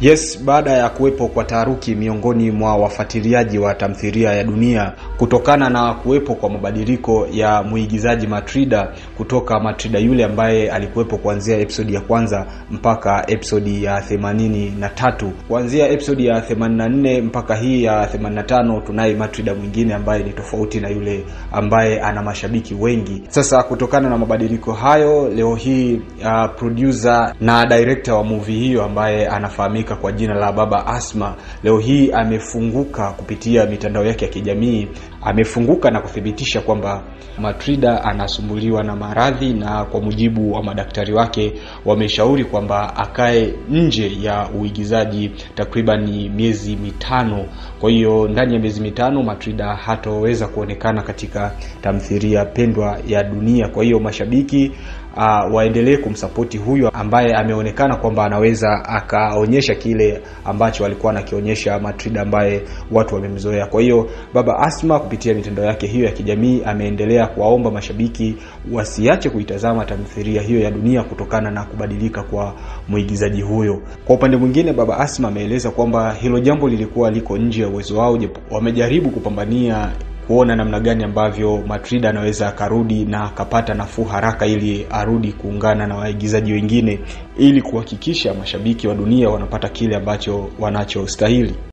Yes, baada ya kuwepo kwa taharuki miongoni mwa wafuatiliaji wa tamthilia ya Dunia kutokana na kuwepo kwa mabadiliko ya muigizaji Matilda kutoka Matilda yule ambaye alikuwepo kuanzia episode ya kwanza mpaka episode ya 83. Kuanzia episode ya 84 mpaka hii ya 85 tunaye Matilda mwingine ambaye ni tofauti na yule ambaye ana mashabiki wengi. Sasa kutokana na mabadiliko hayo, leo hii producer na director wa movie hiyo ambaye anafahamika kwa jina la Baba Asma, leo hii amefunguka kupitia mitandao yake ya kijamii. Amefunguka na kuthibitisha kwamba Matilda anasumbuliwa na maradhi, na kwa mujibu wa madaktari wake wameshauri kwamba akae nje ya uigizaji takriban miezi 5. Kwa hiyo ndani ya miezi 5 Matilda hataweza kuonekana katika tamthilia pendwa ya Dunia. Kwa hiyo mashabiki waendelee kumsapoti huyo ambaye ameonekana kwamba anaweza akaonyesha kile ambacho alikuwa anakionyesha Matilda ambaye watu wamemzoea. Kwa hiyo Baba Asma kupitia mitandao yake hiyo ya kijamii ameendelea kuwaomba mashabiki wasiache kuitazama tamthilia hiyo ya Dunia kutokana na kubadilika kwa muigizaji huyo. Kwa upande mwingine, Baba Asma ameeleza kwamba hilo jambo lilikuwa liko nje ya uwezo wao. Wamejaribu kupambania kuona namna gani ambavyo Matilda anaweza akarudi na akapata nafuu haraka ili arudi kuungana na waigizaji wengine ili kuhakikisha mashabiki wa Dunia wanapata kile ambacho wanachostahili.